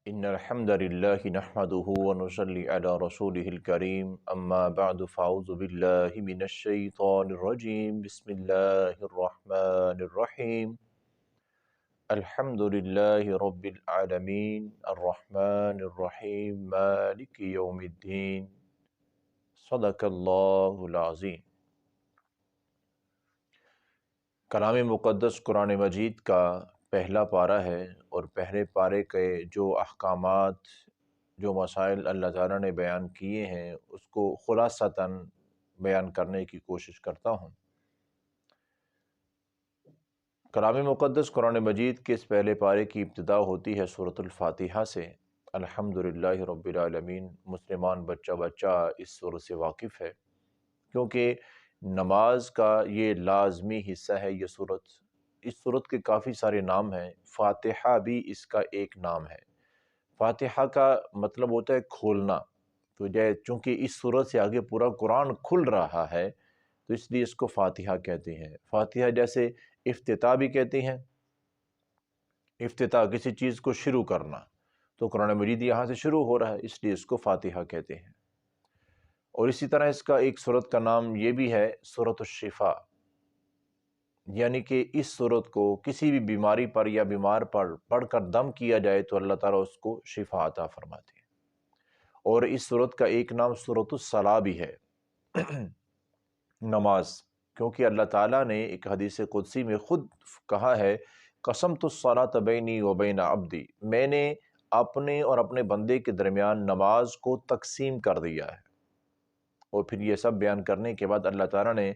ان الحمد للہ نحمده ونصلی علی رسولہ الکریم اما بعد فاعوذ باللہ من الشیطان الرجیم بسم اللہ الرحمن الرحیم الحمد للہ رب العالمین الرحمن الرحیم مالک یوم الدین صدق اللہ العظیم۔ کلام مقدس قرآن مجید کا پہلا پارہ ہے، اور پہلے پارے کے جو احکامات، جو مسائل اللہ تعالیٰ نے بیان کیے ہیں اس کو خلاصتاً بیان کرنے کی کوشش کرتا ہوں۔ کلام مقدس قرآن مجید کے اس پہلے پارے کی ابتدا ہوتی ہے سورۃ الفاتحہ سے۔ الحمدللہ رب العالمین، مسلمان بچہ اس سورت سے واقف ہے، کیونکہ نماز کا یہ لازمی حصہ ہے یہ سورت۔ اس سورت کے کافی سارے نام ہیں، فاتحہ بھی اس کا ایک نام ہے۔ فاتحہ کا مطلب ہوتا ہے کھولنا، تو چونکہ اس سورت سے آگے پورا قرآن کھل رہا ہے تو اس لیے اس کو فاتحہ کہتے ہیں۔ فاتحہ جیسے افتتاح بھی کہتے ہیں، افتتاح کسی چیز کو شروع کرنا، تو قرآن مجید یہاں سے شروع ہو رہا ہے اس لیے اس کو فاتحہ کہتے ہیں۔ اور اسی طرح اس کا ایک سورت کا نام یہ بھی ہے سورۃ الشفاء، یعنی کہ اس سورت کو کسی بھی بیماری پر یا بیمار پر پڑھ کر دم کیا جائے تو اللہ تعالیٰ اس کو شفا عطا فرماتے ہیں۔ اور اس سورت کا ایک نام سورۃ الصلاۃ بھی ہے، نماز، کیونکہ اللہ تعالیٰ نے ایک حدیث قدسی میں خود کہا ہے قسمت الصلاۃ بینی و بین عبدی، میں نے اپنے اور اپنے بندے کے درمیان نماز کو تقسیم کر دیا ہے۔ اور پھر یہ سب بیان کرنے کے بعد اللہ تعالیٰ نے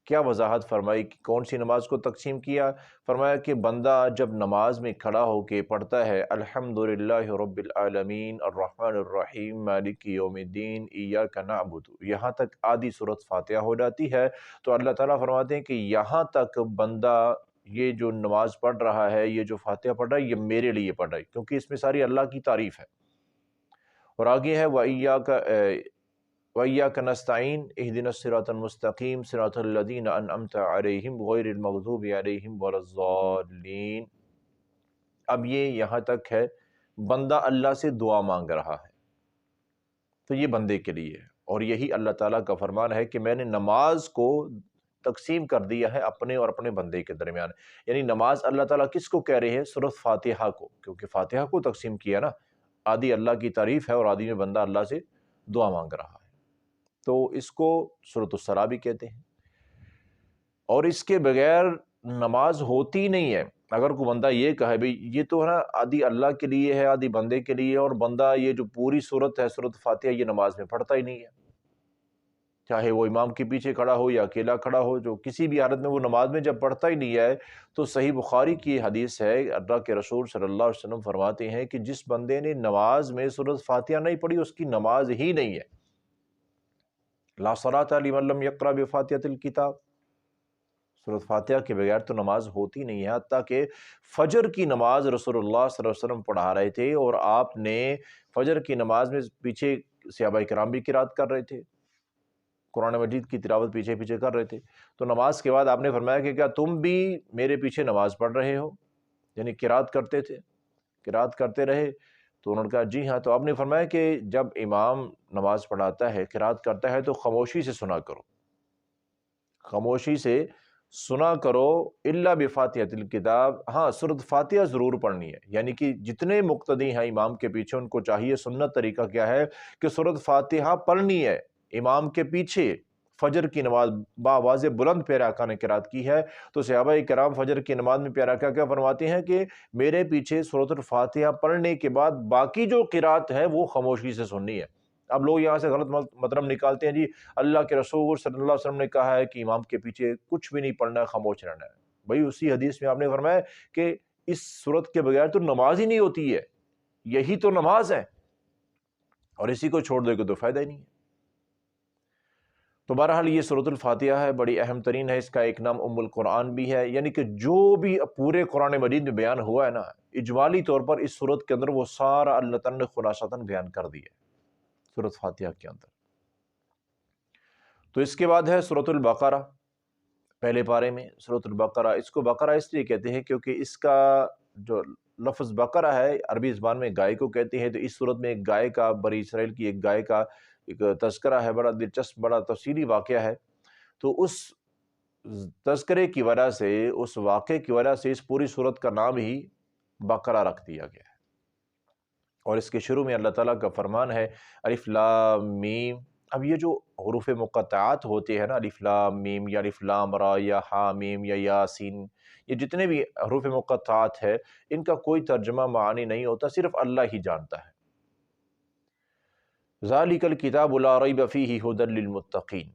کیا وضاحت فرمائی کہ کون سی نماز کو تقسیم کیا؟ فرمایا کہ بندہ جب نماز میں کھڑا ہو کے پڑھتا ہے الحمدللہ رب العالمین الرحمن الرحیم مالک یوم الدین ایاک نعبد، یہاں تک آدھی سورت فاتحہ ہو جاتی ہے، تو اللہ تعالیٰ فرماتے ہیں کہ یہاں تک بندہ یہ جو نماز پڑھ رہا ہے، یہ جو فاتحہ پڑھ رہا ہے، یہ میرے لیے پڑھ رہا ہے، کیونکہ اس میں ساری اللہ کی تعریف ہے۔ اور آگے ہے وَإِيَّاكَ نَسْتَعِينُ اهْدِنَا الصِّرَاطَ الْمُسْتَقِيمَ صِرَاطَ الَّذِينَ أَنْعَمْتَ عَلَيْهِمْ غَيْرِ الْمَغْضُوبِ عَلَيْهِمْ وَلَا الضَّالِّينَ۔ اب یہ یہاں تک ہے، بندہ اللہ سے دعا مانگ رہا ہے، تو یہ بندے کے لیے ہے، اور یہی اللہ تعالیٰ کا فرمان ہے کہ میں نے نماز کو تقسیم کر دیا ہے اپنے اور اپنے بندے کے درمیان۔ یعنی نماز اللہ تعالیٰ کس کو کہہ رہے ہیں؟ سورۃ فاتحہ کو، کیونکہ فاتحہ کو تقسیم کیا نا، آدھی اللہ کی تعریف ہے اور آدھی میں بندہ اللہ سے دعا مانگ رہا ہے، تو اس کو سورۃ الصلاۃ بھی کہتے ہیں۔ اور اس کے بغیر نماز ہوتی نہیں ہے۔ اگر کوئی بندہ یہ کہے بھئی یہ تو ہے نا آدھی اللہ کے لیے ہے آدھی بندے کے لیے، اور بندہ یہ جو پوری سورت ہے سورۃ فاتحہ یہ نماز میں پڑھتا ہی نہیں ہے، چاہے وہ امام کے پیچھے کھڑا ہو یا اکیلا کھڑا ہو، جو کسی بھی حالت میں وہ نماز میں جب پڑھتا ہی نہیں ہے، تو صحیح بخاری کی حدیث ہے، اللہ کے رسول صلی اللہ علیہ وسلم فرماتے ہیں کہ جس بندے نے نماز میں سورۃ فاتحہ نہیں پڑھی اس کی نماز ہی نہیں ہے۔ لا صلاۃ لمن لم یقرأ بفاتحۃ الکتاب، سورۃ فاتحہ کے بغیر تو نماز ہوتی نہیں ہے۔ حتیٰ کہ فجر کی نماز رسول اللہ صلی اللہ علیہ وسلم پڑھا رہے تھے، اور آپ نے فجر کی نماز میں پیچھے صحابہ کرام بھی قرات کر رہے تھے، قرآن مجید کی تلاوت پیچھے پیچھے کر رہے تھے، تو نماز کے بعد آپ نے فرمایا کہ کیا تم بھی میرے پیچھے نماز پڑھ رہے ہو؟ یعنی قرات کرتے تھے، قرات کرتے رہے، تو انہوں نے کہا جی ہاں۔ تو آپ نے فرمایا کہ جب امام نماز پڑھاتا ہے قرات کرتا ہے تو خاموشی سے سنا کرو، خاموشی سے سنا کرو، الا بفاتحۃ الکتاب، ہاں سورۃ فاتحہ ضرور پڑھنی ہے۔ یعنی کہ جتنے مقتدی ہیں امام کے پیچھے ان کو چاہیے، سنت طریقہ کیا ہے کہ سورۃ فاتحہ پڑھنی ہے امام کے پیچھے۔ فجر کی نماز باواضح بلند پیارے آقا نے قرات کی ہے، تو صحابہ کرام فجر کی نماز میں پیارے آقا کیا فرماتے ہیں کہ میرے پیچھے سورۃ الفاتحہ پڑھنے کے بعد باقی جو قرات ہے وہ خاموشی سے سننی ہے۔ اب لوگ یہاں سے غلط مطلب نکالتے ہیں، جی اللہ کے رسول صلی اللہ علیہ وسلم نے کہا ہے کہ امام کے پیچھے کچھ بھی نہیں پڑھنا ہے، خاموش رہنا ہے۔ بھئی اسی حدیث میں آپ نے فرمایا کہ اس صورت کے بغیر تو نماز ہی نہیں ہوتی ہے، یہی تو نماز ہے، اور اسی کو چھوڑ دے گے تو فائدہ ہی نہیں ہے۔ تو بہرحال یہ سورۃ الفاتحہ ہے، بڑی اہم ترین ہے، اس کا ایک نام ام القرآن بھی ہے، یعنی کہ جو بھی پورے قرآن مجید میں بیان ہوا ہے نا، اجمالی طور پر اس سورت کے اندر وہ سارا اللہ تعالیٰ نے خلاصتاً بیان کر دیا ہے سورۃ فاتحہ کے اندر۔ تو اس کے بعد ہے سورۃ البقرہ، پہلے پارے میں سورۃ البقرہ، اس کو بقرہ اس لیے کہتے ہیں کیونکہ اس کا جو لفظ بقرہ ہے، عربی زبان میں گائے کو کہتے ہیں، تو اس صورت میں ایک گائے کا، بنی اسرائیل کی ایک گائے کا ایک تذکرہ ہے، بڑا دلچسپ، بڑا تفصیلی واقعہ ہے۔ تو اس تذکرے کی وجہ سے، اس واقعے کی وجہ سے اس پوری صورت کا نام ہی بقرہ رکھ دیا گیا ہے۔ اور اس کے شروع میں اللہ تعالیٰ کا فرمان ہے الف لام میم۔ اب یہ جو حروف مقطعات ہوتے ہیں نا، الف لام میم یا الف لام را یا ہا میم یا یاسین، یہ جتنے بھی حروف مقطعات ہے، ان کا کوئی ترجمہ معانی نہیں ہوتا، صرف اللہ ہی جانتا ہے۔ ذالک الکتاب لا ریب فیہ ھدی للمتقین۔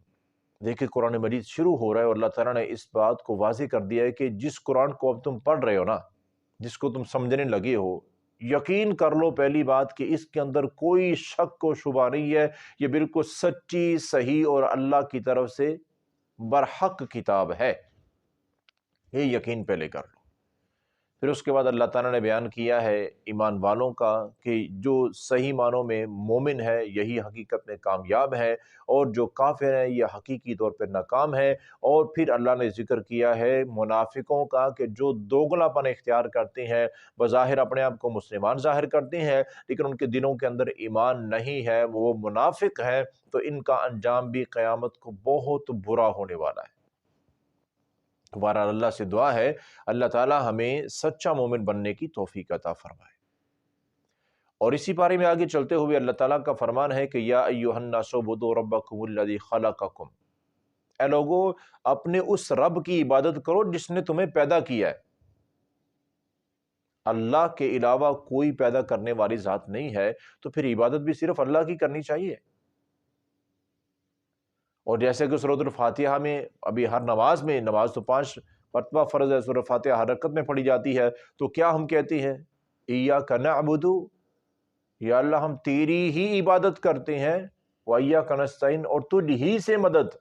دیکھیں قرآن مجید شروع ہو رہا ہے اور اللہ تعالیٰ نے اس بات کو واضح کر دیا ہے کہ جس قرآن کو اب تم پڑھ رہے ہو نا، جس کو تم سمجھنے لگے ہو، یقین کر لو پہلی بات کہ اس کے اندر کوئی شک و شبہ نہیں ہے، یہ بالکل سچی، صحیح اور اللہ کی طرف سے برحق کتاب ہے، یہ یقین پہلے کر لو۔ پھر اس کے بعد اللہ تعالیٰ نے بیان کیا ہے ایمان والوں کا کہ جو صحیح معنوں میں مومن ہے یہی حقیقت میں کامیاب ہے، اور جو کافر ہیں یہ حقیقی طور پر ناکام ہے۔ اور پھر اللہ نے ذکر کیا ہے منافقوں کا کہ جو دوگلا پن اختیار کرتے ہیں، بظاہر اپنے آپ کو مسلمان ظاہر کرتے ہیں لیکن ان کے دلوں کے اندر ایمان نہیں ہے، وہ منافق ہیں، تو ان کا انجام بھی قیامت کو بہت برا ہونے والا ہے۔ بہرحال اللہ سے دعا ہے اللہ تعالی ہمیں سچا مومن بننے کی توفیق عطا فرمائے۔ اور اسی بارے میں آگے چلتے ہوئے اللہ تعالیٰ کا فرمان ہے کہ یا ایھا الناس اعبدوا ربکم الذی خلقکم، اے لوگو اپنے اس رب کی عبادت کرو جس نے تمہیں پیدا کیا ہے۔ اللہ کے علاوہ کوئی پیدا کرنے والی ذات نہیں ہے، تو پھر عبادت بھی صرف اللہ کی کرنی چاہیے۔ اور جیسے کہ سورۃ الفاتحہ میں ابھی ہر نماز میں، نماز تو 5 مرتبہ فرض ہے، سورۃ فاتحہ ہر رکعت میں پڑھی جاتی ہے، تو کیا ہم کہتے ہیں ایاک نعبد، یا اللہ ہم تیری ہی عبادت کرتے ہیں، وایاک نستعین، اور تجھ ہی سے مدد۔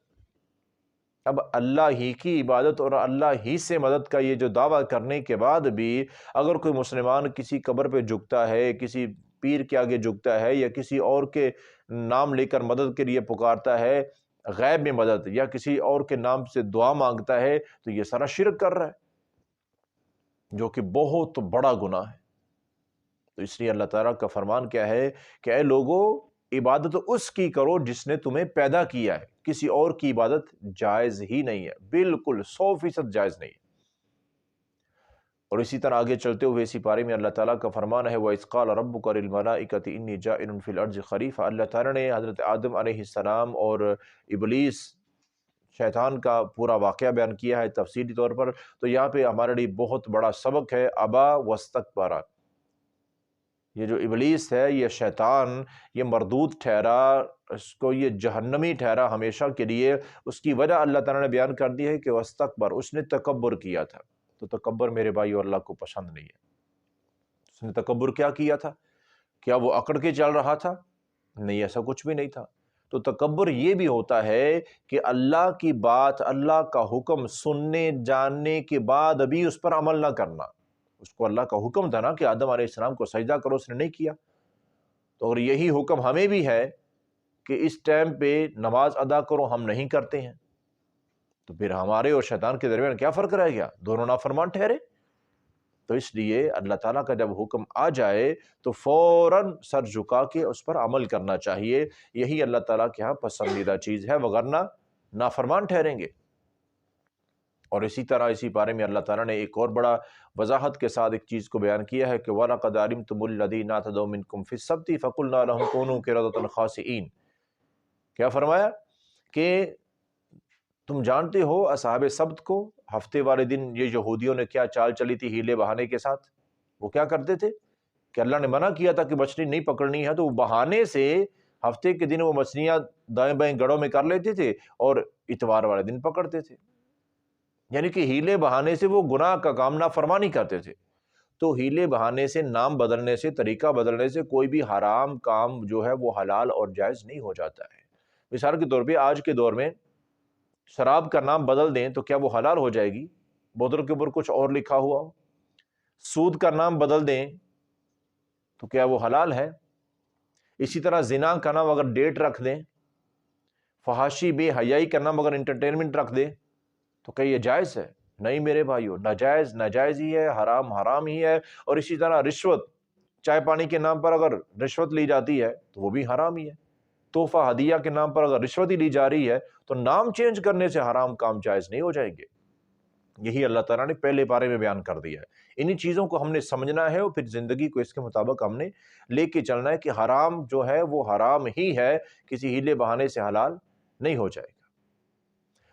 اب اللہ ہی کی عبادت اور اللہ ہی سے مدد کا یہ جو دعویٰ کرنے کے بعد بھی اگر کوئی مسلمان کسی قبر پہ جھکتا ہے، کسی پیر کے آگے جھکتا ہے، یا کسی اور کے نام لے کر مدد کے لیے پکارتا ہے، غیب میں مدد، یا کسی اور کے نام سے دعا مانگتا ہے، تو یہ سارا شرک کر رہا ہے، جو کہ بہت بڑا گناہ ہے۔ تو اس لیے اللہ تعالیٰ کا فرمان کیا ہے کہ اے لوگو عبادت اس کی کرو جس نے تمہیں پیدا کیا ہے، کسی اور کی عبادت جائز ہی نہیں ہے، بالکل 100% جائز نہیں ہے۔ اور اسی طرح آگے چلتے ہوئے اسی پارے میں اللہ تعالیٰ کا فرمان ہے وَإِذْ قَالَ رَبُّكَ لِلْمَلَائِكَةِ إِنِّي جَاعِلٌ فِي الْأَرْضِ خَلِيفَةً۔ اللہ تعالیٰ نے حضرت آدم علیہ السلام اور ابلیس شیطان کا پورا واقعہ بیان کیا ہے تفصیلی طور پر، تو یہاں پہ ہمارے لیے بہت بڑا سبق ہے، ابا واستکبر۔ یہ جو ابلیس ہے، یہ شیطان، یہ مردود ٹھہرا، اس کو یہ جہنمی ٹھہرا ہمیشہ کے لیے۔ اس کی وجہ اللہ تعالیٰ نے بیان کر دی ہے کہ واستکبر، اس نے تکبر کیا تھا۔ تو تکبر میرے بھائی اور اللہ کو پسند نہیں ہے۔ اس نے تکبر کیا کیا تھا؟ کیا وہ اکڑ کے چل رہا تھا؟ نہیں، ایسا کچھ بھی نہیں تھا۔ تو تکبر یہ بھی ہوتا ہے کہ اللہ کی بات، اللہ کا حکم سننے جاننے کے بعد ابھی اس پر عمل نہ کرنا۔ اس کو اللہ کا حکم تھا نا کہ آدم علیہ السلام کو سجدہ کرو، اس نے نہیں کیا۔ تو اگر یہی حکم ہمیں بھی ہے کہ اس ٹائم پہ نماز ادا کرو، ہم نہیں کرتے ہیں، تو پھر ہمارے اور شیطان کے درمیان کیا فرق رہ گیا؟ دونوں نافرمان ٹھہرے۔ تو اس لیے اللہ تعالیٰ کا جب حکم آ جائے تو فوراً سر جھکا کے اس پر عمل کرنا چاہیے، یہی اللہ تعالیٰ کے ہاں پسندیدہ چیز ہے، وگرنہ نافرمان ٹھہریں گے۔ اور اسی طرح اسی بارے میں اللہ تعالیٰ نے ایک اور بڑا وضاحت کے ساتھ ایک چیز کو بیان کیا ہے کہ وَلَقَدْ عَلِمْتُمُ الَّذِينَ اعْتَدَوْا مِنْكُمْ فِي السَّبْتِ فَقُلْنَا لَهُمْ كُونُوا قِرَدَةً خَاسِئِينَ۔ کیا فرمایا کہ تم جانتے ہو اصحاب سبت کو، ہفتے والے دن یہ یہودیوں نے کیا چال چلی تھی ہیلے بہانے کے ساتھ۔ وہ کیا کرتے تھے کہ اللہ نے منع کیا تھا کہ مچھلی نہیں پکڑنی ہے، تو وہ بہانے سے ہفتے کے دن وہ مچھلیاں دائیں بائیں گڑوں میں کر لیتے تھے اور اتوار والے دن پکڑتے تھے، یعنی کہ ہیلے بہانے سے وہ گناہ کا کام نافرمانی کرتے تھے۔ تو ہیلے بہانے سے، نام بدلنے سے، طریقہ بدلنے سے کوئی بھی حرام کام جو ہے وہ حلال اور جائز نہیں ہو جاتا ہے۔ مثال کے طور پہ آج کے دور میں شراب کا نام بدل دیں تو کیا وہ حلال ہو جائے گی؟ بوتل کے اوپر کچھ اور لکھا ہوا ہو۔ سود کا نام بدل دیں تو کیا وہ حلال ہے؟ اسی طرح زنا کا نام اگر ڈیٹ رکھ دیں، فحاشی بے حیائی کا نام اگر انٹرٹینمنٹ رکھ دیں، تو کیا یہ جائز ہے؟ نہیں میرے بھائیو، ناجائز ناجائز ہی ہے، حرام حرام ہی ہے، اور اسی طرح رشوت، چائے پانی کے نام پر اگر رشوت لی جاتی ہے تو وہ بھی حرام ہی ہے۔ تحفہ ہدیہ کے نام پر اگر رشوت ہی لی جا رہی ہے تو نام چینج کرنے سے حرام کام جائز نہیں ہو جائیں گے۔ یہی اللہ تعالیٰ نے پہلے بارے میں بیان کر دیا ہے۔ انہی چیزوں کو ہم نے سمجھنا ہے اور پھر زندگی کو اس کے مطابق ہم نے لے کے چلنا ہے کہ حرام جو ہے وہ حرام ہی ہے، کسی ہیلے بہانے سے حلال نہیں ہو جائے گا۔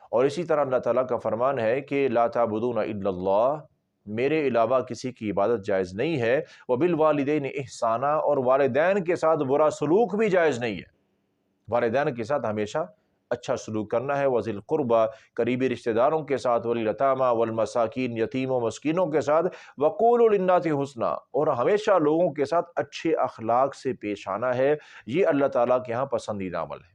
اور اسی طرح اللہ تعالیٰ کا فرمان ہے کہ لا تعبدون الا اللہ، میرے علاوہ کسی کی عبادت جائز نہیں ہے، وبالوالدین احسانا، اور والدین کے ساتھ برا سلوک بھی جائز نہیں ہے۔ والدین کے ساتھ ہمیشہ اچھا سلوک کرنا ہے، وذی القربی، قریبی رشتہ داروں کے ساتھ، والیتامی والمساکین، یتیم و مسکینوں کے ساتھ، وقولوا للناس حسنا، اور ہمیشہ لوگوں کے ساتھ اچھے اخلاق سے پیش آنا ہے۔ یہ اللہ تعالیٰ کے ہاں پسندیدہ عمل ہے،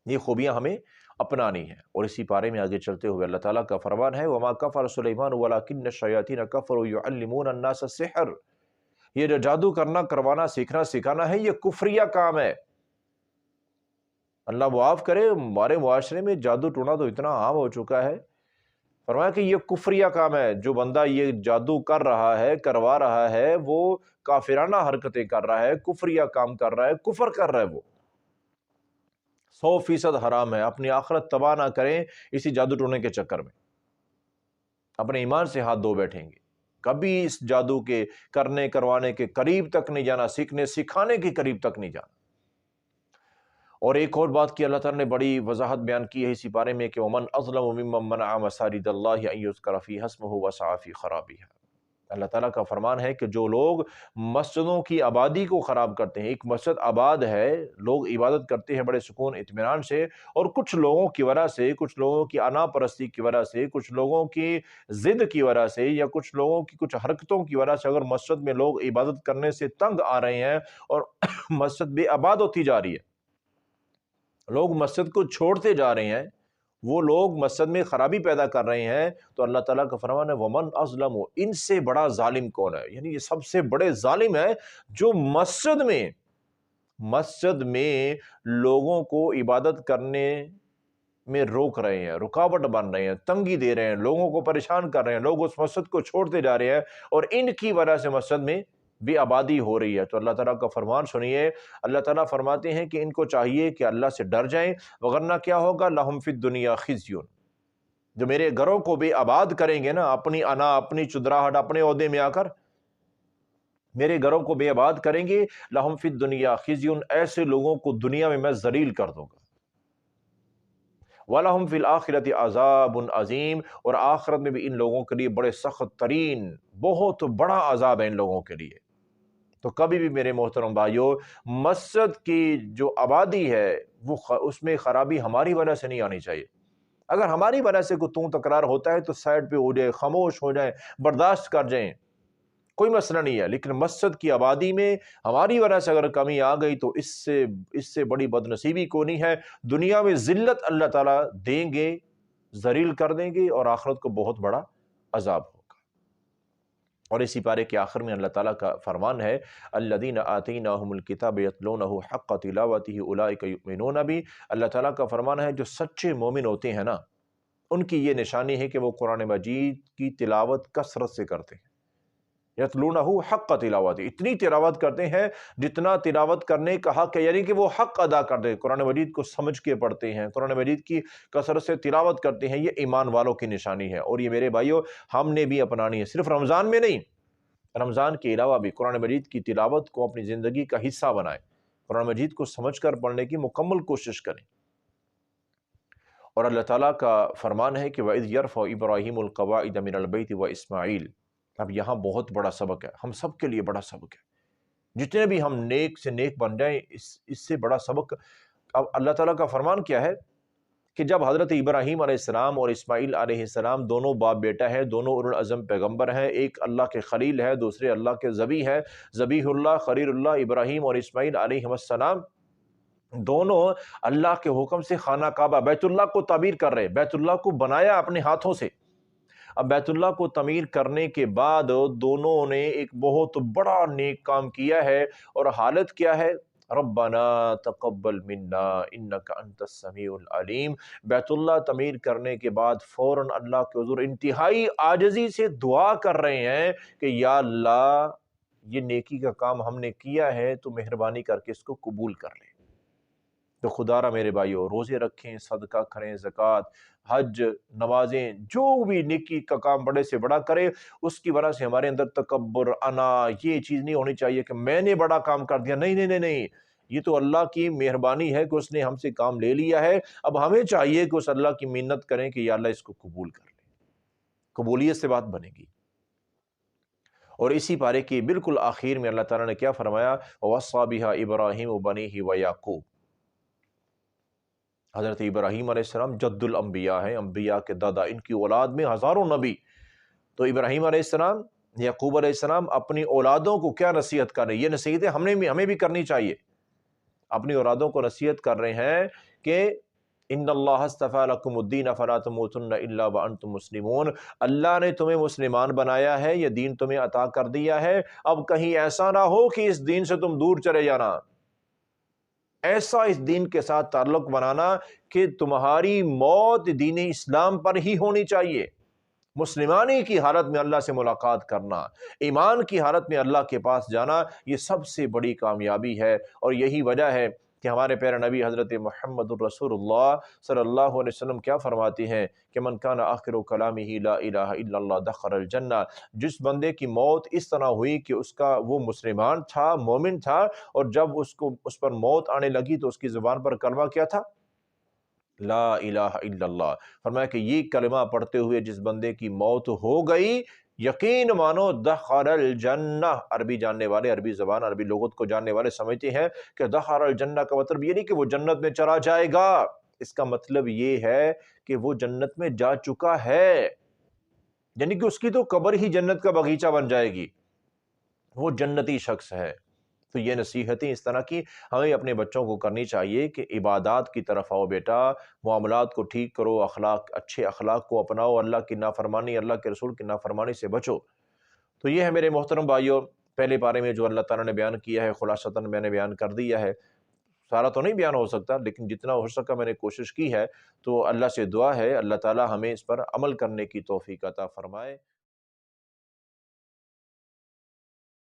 یہ خوبیاں ہمیں اپنانی ہیں۔ اور اسی پارے میں آگے چلتے ہوئے اللہ تعالیٰ کا فرمان ہے وما کفر سلیمان ولکن الشیاطین کفروا یعلمون الناس السحر، یہ جو جادو کرنا، کروانا، سیکھنا، سکھانا ہے، یہ کفریہ کام ہے۔ اللہ معاف کرے، ہمارے معاشرے میں جادو ٹونا تو اتنا عام ہو چکا ہے، فرمایا کہ یہ کفریہ کام ہے۔ جو بندہ یہ جادو کر رہا ہے، کروا رہا ہے، وہ کافرانہ حرکتیں کر رہا ہے، کفریہ کام کر رہا ہے، کفر کر رہا ہے، وہ 100% حرام ہے۔ اپنی آخرت تباہ نہ کریں اسی جادو ٹونے کے چکر میں، اپنے ایمان سے ہاتھ دھو بیٹھیں گے۔ کبھی اس جادو کے کرنے کروانے کے قریب تک نہیں جانا، سیکھنے سکھانے کے قریب تک نہیں جانا۔ اور ایک اور بات کی اللہ تعالیٰ نے بڑی وضاحت بیان کی ہے اسی بارے میں کہ ومن اظلم ممن منع مساجد اللہ ان یذکر فیہا اسمہ وسعی فی خرابها، اللہ تعالیٰ کا فرمان ہے کہ جو لوگ مسجدوں کی آبادی کو خراب کرتے ہیں، ایک مسجد آباد ہے، لوگ عبادت کرتے ہیں بڑے سکون اطمینان سے، اور کچھ لوگوں کی وجہ سے، کچھ لوگوں کی انا پرستی کی وجہ سے، کچھ لوگوں کی ضد کی وجہ سے، یا کچھ لوگوں کی کچھ حرکتوں کی وجہ سے اگر مسجد میں لوگ عبادت کرنے سے تنگ آ رہے ہیں اور مسجد بے آباد ہوتی جا رہی ہے، لوگ مسجد کو چھوڑتے جا رہے ہیں، وہ لوگ مسجد میں خرابی پیدا کر رہے ہیں، تو اللہ تعالیٰ کا فرمان ہے ومن اظلم، ان سے بڑا ظالم کون ہے؟ یعنی یہ سب سے بڑے ظالم ہے جو مسجد میں لوگوں کو عبادت کرنے میں روک رہے ہیں، رکاوٹ بن رہے ہیں، تنگی دے رہے ہیں، لوگوں کو پریشان کر رہے ہیں، لوگ اس مسجد کو چھوڑتے جا رہے ہیں، اور ان کی وجہ سے مسجد میں بے آبادی ہو رہی ہے۔ تو اللہ تعالیٰ کا فرمان سنیے، اللہ تعالیٰ فرماتے ہیں کہ ان کو چاہیے کہ اللہ سے ڈر جائیں، وگرنہ کیا ہوگا، لہم فی الدنیا خزی، جو میرے گھروں کو بے آباد کریں گے نا، اپنی انا، اپنی چدراہٹ، اپنے عہدے میں آ کر میرے گھروں کو بے آباد کریں گے، لہم فی الدنیا خزی، ایسے لوگوں کو دنیا میں میں ذلیل کر دوں گا، وَلَهُمْ فِي الْآخِرَةِ عَذَابٌ عَظِيمٌ، اور آخرت میں بھی ان لوگوں کے لیے بڑے سخت ترین، بہت بڑا عذاب ہے ان لوگوں کے لیے۔ تو کبھی بھی میرے محترم بھائیو، مسجد کی جو آبادی ہے وہ اس میں خرابی ہماری وجہ سے نہیں آنی چاہیے۔ اگر ہماری وجہ سے کوئی توں تکرار ہوتا ہے تو سائڈ پہ ہو جائے، خاموش ہو جائیں، برداشت کر جائیں، کوئی مسئلہ نہیں ہے، لیکن مسجد کی آبادی میں ہماری وجہ سے اگر کمی آ گئی تو اس سے بڑی بد نصیبی کو نہیں ہے۔ دنیا میں ذلت اللہ تعالیٰ دیں گے، ذلیل کر دیں گے، اور آخرت کو بہت بڑا عذاب ہوگا۔ اور اسی پارے کے آخر میں اللہ تعالیٰ کا فرمان ہے الذین آتیناہم الکتاب یتلونہ حق تلاوتہ اولئک یؤمنون بہ، اللہ تعالیٰ کا فرمان ہے جو سچے مومن ہوتے ہیں نا، ان کی یہ نشانی ہے کہ وہ قرآن مجید کی تلاوت کثرت سے کرتے ہیں۔ یتلونہ حق تلاوت، اتنی تلاوت کرتے ہیں جتنا تلاوت کرنے کا حق ہے، یعنی کہ وہ حق ادا کر دے، قرآن مجید کو سمجھ کے پڑھتے ہیں، قرآن مجید کی کثرت سے تلاوت کرتے ہیں، یہ ایمان والوں کی نشانی ہے۔ اور یہ میرے بھائیو ہم نے بھی اپنانی ہے، صرف رمضان میں نہیں، رمضان کے علاوہ بھی قرآن مجید کی تلاوت کو اپنی زندگی کا حصہ بنائیں، قرآن مجید کو سمجھ کر پڑھنے کی مکمل کوشش کریں۔ اور اللہ تعالیٰ کا فرمان ہے کہ وَإِذْ يَرْفَعُ إِبْرَاهِيمُ الْقَوَاعِدَ مِنَ الْبَيْتِ وَإِسْمَاعِيلُ، اب یہاں بہت بڑا سبق ہے، ہم سب کے لیے بڑا سبق ہے، جتنے بھی ہم نیک سے نیک بن جائیں، اس سے بڑا سبق۔ اب اللہ تعالیٰ کا فرمان کیا ہے کہ جب حضرت ابراہیم علیہ السلام اور اسماعیل علیہ السلام دونوں باپ بیٹا ہیں، دونوں اولو العزم پیغمبر ہیں، ایک اللہ کے خلیل ہے، دوسرے اللہ کے ذبیح ہے، ذبیح اللہ، خلیل اللہ، ابراہیم اور اسماعیل علیہ السلام دونوں اللہ کے حکم سے خانہ کعبہ بیت اللہ کو تعمیر کر رہے، بیت اللہ کو بنایا اپنے ہاتھوں سے۔ اب بیت اللہ کو تعمیر کرنے کے بعد دونوں نے ایک بہت بڑا نیک کام کیا ہے، اور حالت کیا ہے؟ ربنا تقبل منا انک انت السمیع العلیم۔ بیت اللہ تعمیر کرنے کے بعد فوراً اللہ کے حضور انتہائی عاجزی سے دعا کر رہے ہیں کہ یا اللہ یہ نیکی کا کام ہم نے کیا ہے تو مہربانی کر کے اس کو قبول کر لے۔ تو خدا را میرے بھائیو، روزے رکھیں، صدقہ کریں، زکوٰۃ، حج، نمازیں، جو بھی نیکی کا کام بڑے سے بڑا کرے، اس کی وجہ سے ہمارے اندر تکبر، انا، یہ چیز نہیں ہونی چاہیے کہ میں نے بڑا کام کر دیا۔ نہیں نہیں نہیں نہیں، یہ تو اللہ کی مہربانی ہے کہ اس نے ہم سے کام لے لیا ہے۔ اب ہمیں چاہیے کہ اس اللہ کی منت کریں کہ یا اللہ اس کو قبول کر لے۔ قبولیت سے بات بنے گی۔ اور اسی پارے کے بالکل آخر میں اللہ تعالیٰ نے کیا فرمایا؟ وَوَصَّىٰ بِهَا إِبْرَاهِيمُ بَنِيهِ وَيَعْقُوبُ۔ حضرت ابراہیم علیہ السلام جد الانبیاء ہیں، انبیاء کے دادا، ان کی اولاد میں ہزاروں نبی۔ تو ابراہیم علیہ السلام، یعقوب علیہ السلام اپنی اولادوں کو کیا نصیحت کر رہے ہیں؟ یہ نصیحتیں ہمیں بھی کرنی چاہیے۔ اپنی اولادوں کو نصیحت کر رہے ہیں کہ ان اللہ اصطفیٰ لکم الدین فلا تموتن الا وانتم مسلمون۔ اللہ نے تمہیں مسلمان بنایا ہے، یہ دین تمہیں عطا کر دیا ہے، اب کہیں ایسا نہ ہو کہ اس دین سے تم دور چلے جانا۔ ایسا اس دین کے ساتھ تعلق بنانا کہ تمہاری موت دین اسلام پر ہی ہونی چاہیے۔ مسلمانی کی حالت میں اللہ سے ملاقات کرنا، ایمان کی حالت میں اللہ کے پاس جانا، یہ سب سے بڑی کامیابی ہے۔ اور یہی وجہ ہے کہ ہمارے پیارے نبی حضرت محمد الرسول اللہ صلی اللہ علیہ وسلم کیا فرماتے ہیں کہ من کان آخر کلامہ لا الہ الا اللہ دخل الجنہ۔ جس بندے کی موت اس طرح ہوئی کہ وہ مسلمان تھا، مومن تھا، اور جب اس پر موت آنے لگی تو اس کی زبان پر کلمہ کیا تھا؟ لا الہ الا اللہ۔ فرمایا کہ یہ کلمہ پڑھتے ہوئے جس بندے کی موت ہو گئی، یقین مانو دخل الجنہ۔ عربی جاننے والے، عربی زبان، عربی لغت کو جاننے والے سمجھتے ہیں کہ دخل الجنہ کا مطلب یہ نہیں کہ وہ جنت میں چلا جائے گا، اس کا مطلب یہ ہے کہ وہ جنت میں جا چکا ہے، یعنی کہ اس کی تو قبر ہی جنت کا باغیچہ بن جائے گی، وہ جنتی شخص ہے۔ تو یہ نصیحتیں اس طرح کی ہمیں اپنے بچوں کو کرنی چاہیے کہ عبادات کی طرف آؤ بیٹا، معاملات کو ٹھیک کرو، اچھے اخلاق کو اپناؤ، اللہ کی نافرمانی، اللہ کے رسول کی نافرمانی سے بچو۔ تو یہ ہے میرے محترم بھائیوں، پہلے پارے میں جو اللہ تعالیٰ نے بیان کیا ہے خلاصتاً میں نے بیان کر دیا ہے۔ سارا تو نہیں بیان ہو سکتا، لیکن جتنا ہو سکا میں نے کوشش کی ہے۔ تو اللہ سے دعا ہے اللہ تعالیٰ ہمیں اس پر عمل کرنے کی توفیق عطا فرمائے۔